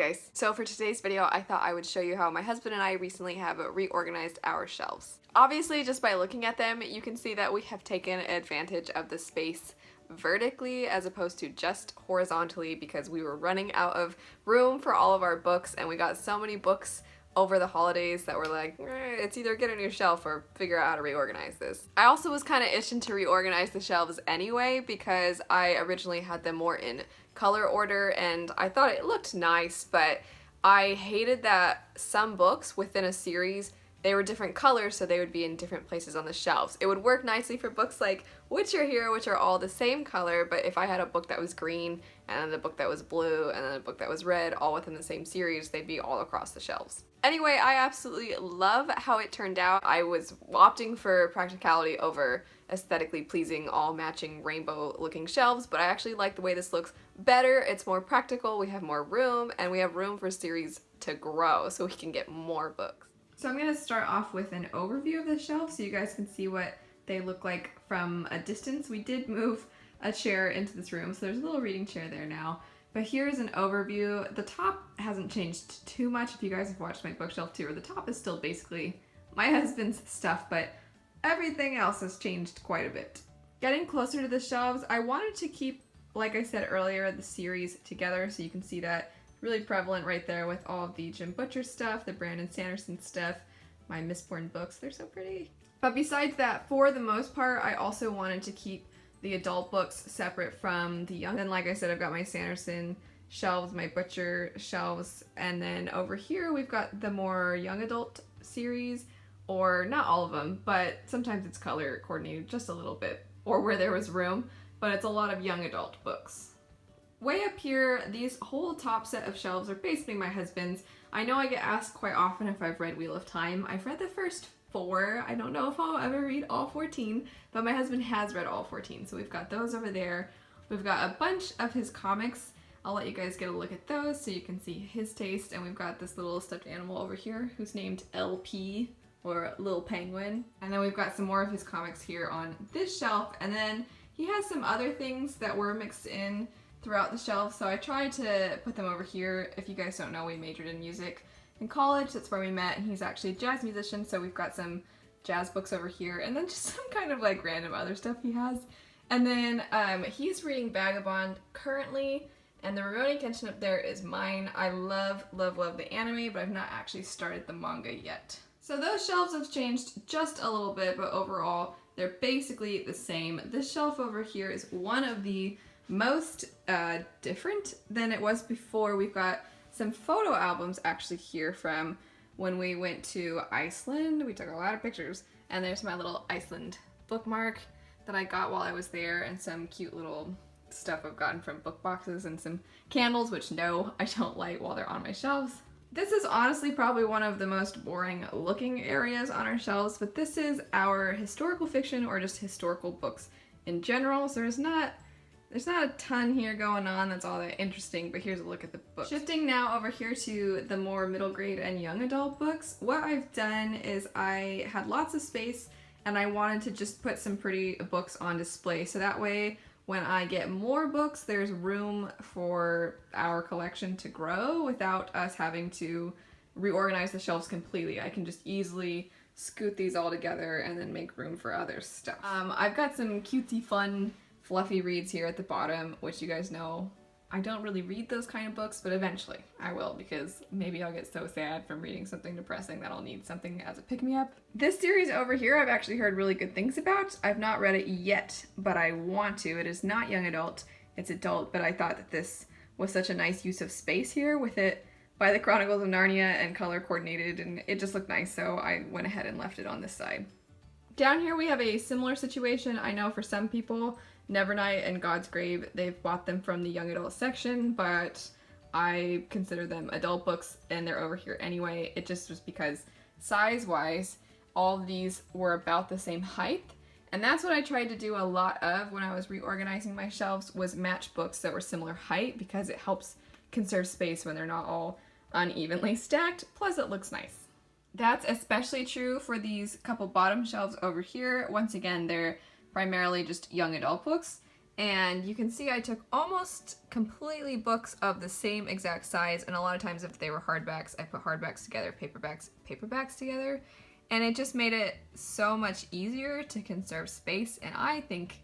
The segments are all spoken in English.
guys, so for today's video I thought I would show you how my husband and I recently have reorganized our shelves. Obviously just by looking at them you can see that we have taken advantage of the space vertically as opposed to just horizontally because we were running out of room for all of our books and we got so many books over the holidays that we're like, it's either get a new shelf or figure out how to reorganize this. I also was kind of itching to reorganize the shelves anyway because I originally had them more in color order and I thought it looked nice, but I hated that some books within a series, they were different colors, so they would be in different places on the shelves. It would work nicely for books like Witcher here, which are all the same color, but if I had a book that was green, and then a book that was blue, and then a book that was red, all within the same series, they'd be all across the shelves. Anyway, I absolutely love how it turned out. I was opting for practicality over aesthetically pleasing, all matching rainbow looking shelves, but I actually like the way this looks better. It's more practical, we have more room, and we have room for series to grow so we can get more books. So I'm going to start off with an overview of the shelf so you guys can see what they look like from a distance. We did move a chair into this room, so there's a little reading chair there now. But here's an overview. The top hasn't changed too much. If you guys have watched my bookshelf tour, the top is still basically my husband's stuff, but everything else has changed quite a bit. Getting closer to the shelves, I wanted to keep, like I said earlier, the series together so you can see that really prevalent right there with all of the Jim Butcher stuff, the Brandon Sanderson stuff, my Mistborn books, they're so pretty. But besides that, for the most part, I also wanted to keep the adult books separate from the young. And like I said, I've got my Sanderson shelves, my Butcher shelves, and then over here we've got the more young adult series, or not all of them, but sometimes it's color coordinated just a little bit, or where there was room, but it's a lot of young adult books. Way up here, these whole top set of shelves are basically my husband's. I know I get asked quite often if I've read Wheel of Time. I've read the first 4. I don't know if I'll ever read all 14, but my husband has read all 14. So we've got those over there. We've got a bunch of his comics. I'll let you guys get a look at those so you can see his taste. And we've got this little stuffed animal over here who's named LP, or Lil Penguin. And then we've got some more of his comics here on this shelf. And then he has some other things that were mixed in throughout the shelf, so I tried to put them over here. If you guys don't know, we majored in music in college. That's where we met, and he's actually a jazz musician, so we've got some jazz books over here, and then just some kind of like random other stuff he has. And then he's reading Vagabond currently, and the Rurouni Kenshin up there is mine. I love, love, love the anime, but I've not actually started the manga yet. So those shelves have changed just a little bit, but overall, they're basically the same. This shelf over here is one of the most different than it was before. We've got some photo albums actually here from when we went to Iceland. We took a lot of pictures, and there's my little Iceland bookmark that I got while I was there, and some cute little stuff I've gotten from book boxes, and some candles, which no, I don't light while they're on my shelves. This is honestly probably one of the most boring looking areas on our shelves, but this is our historical fiction or just historical books in general, so there's not a ton here going on that's all that interesting, but here's a look at the book. Shifting now over here to the more middle grade and young adult books, what I've done is I had lots of space and I wanted to just put some pretty books on display, so that way when I get more books, there's room for our collection to grow without us having to reorganize the shelves completely. I can just easily scoot these all together and then make room for other stuff. I've got some cutesy fun fluffy reads here at the bottom, which you guys know I don't really read those kind of books, but eventually I will, because maybe I'll get so sad from reading something depressing that I'll need something as a pick-me-up. This series over here I've actually heard really good things about. I've not read it yet, but I want to. It is not young adult, it's adult, but I thought that this was such a nice use of space here with it by the Chronicles of Narnia and color coordinated, and it just looked nice, so I went ahead and left it on this side. Down here we have a similar situation. I know for some people, Nevernight and God's Grave, they've bought them from the young adult section, but I consider them adult books and they're over here anyway. It just was because size-wise, all of these were about the same height, and that's what I tried to do a lot of when I was reorganizing my shelves, was match books that were similar height, because it helps conserve space when they're not all unevenly stacked, plus it looks nice. That's especially true for these couple bottom shelves over here. Once again, they're primarily just young adult books, And you can see I took almost completely books of the same exact size, and a lot of times if they were hardbacks, I put hardbacks together, paperbacks together, and it just made it so much easier to conserve space, and I think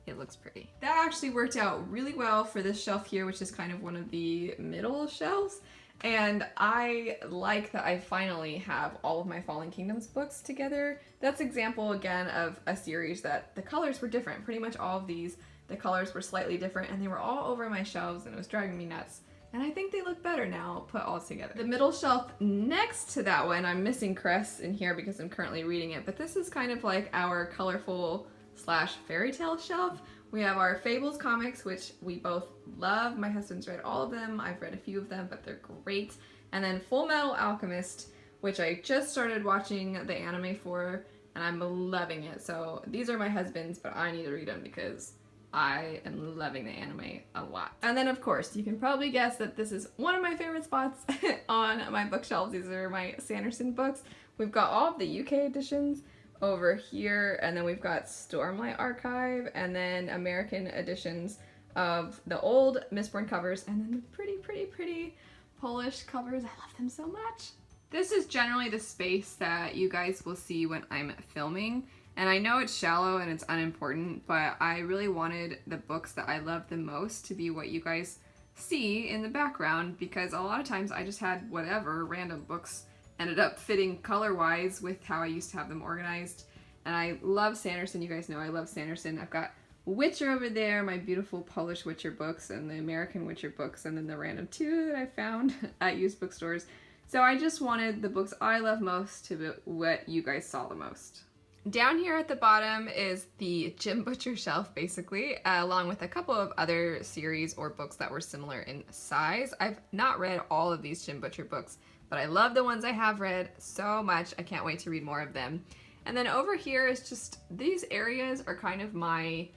it looks pretty. That actually worked out really well for this shelf here, which is kind of one of the middle shelves. And I like that I finally have all of my Fallen Kingdoms books together. That's an example again of a series that the colors were different. Pretty much all of these, the colors were slightly different and they were all over my shelves and it was driving me nuts. And I think they look better now put all together. The middle shelf next to that one, I'm missing Cress in here because I'm currently reading it, but this is kind of like our colorful / fairy tale shelf. We have our Fables comics, which we both love. My husband's read all of them. I've read a few of them, but they're great. And then Full Metal Alchemist, which I just started watching the anime for, and I'm loving it. So these are my husband's, but I need to read them because I am loving the anime a lot. And then of course, you can probably guess that this is one of my favorite spots on my bookshelves. These are my Sanderson books. We've got all of the UK editions over here, and then we've got Stormlight Archive, and then American editions of the old Mistborn covers, and then the pretty Polish covers. I love them so much. This is generally the space that you guys will see when I'm filming, and I know it's shallow and it's unimportant, but I really wanted the books that I love the most to be what you guys see in the background, because a lot of times I just had whatever random books ended up fitting color-wise with how I used to have them organized. And I love Sanderson. You guys know I love Sanderson. I've got Witcher over there, my beautiful Polish Witcher books, and the American Witcher books, and then the random 2 that I found at used bookstores. So I just wanted the books I love most to be what you guys saw the most. Down here at the bottom is the Jim Butcher shelf, basically, along with a couple of other series or books that were similar in size. I've not read all of these Jim Butcher books, but I love the ones I have read so much. I can't wait to read more of them. And then over here is just, these areas are kind of my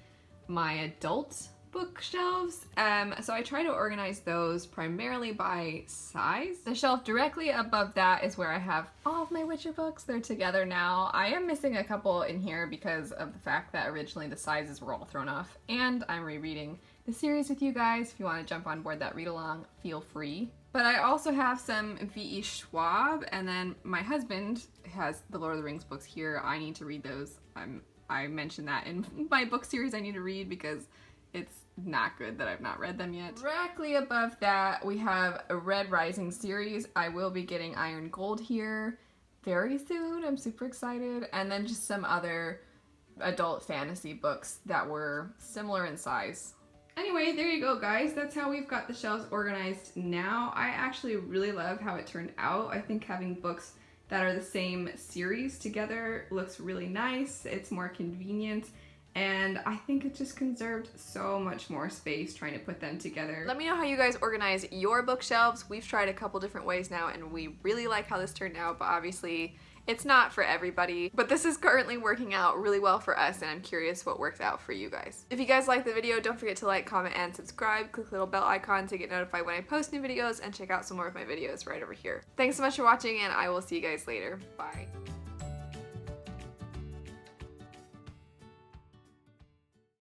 adult bookshelves. So I try to organize those primarily by size. The shelf directly above that is where I have all of my Witcher books. They're together now. I am missing a couple in here because of the fact that originally the sizes were all thrown off, and I'm rereading the series with you guys. If you want to jump on board that read along, feel free. But I also have some V.E. Schwab, and then my husband has the Lord of the Rings books here. I need to read those. I mentioned that in my book series I need to read because it's not good that I've not read them yet. Directly above that, we have a Red Rising series. I will be getting Iron Gold here very soon. I'm super excited. And then just some other adult fantasy books that were similar in size. Anyway, there you go, guys. That's how we've got the shelves organized now. I actually really love how it turned out. I think having books that are the same series together looks really nice. It's more convenient, and I think it just conserved so much more space trying to put them together. Let me know how you guys organize your bookshelves. We've tried a couple different ways now, and we really like how this turned out, but obviously it's not for everybody, but this is currently working out really well for us, and I'm curious what works out for you guys. If you guys like the video, don't forget to like, comment, and subscribe. Click the little bell icon to get notified when I post new videos, and check out some more of my videos right over here. Thanks so much for watching, and I will see you guys later. Bye.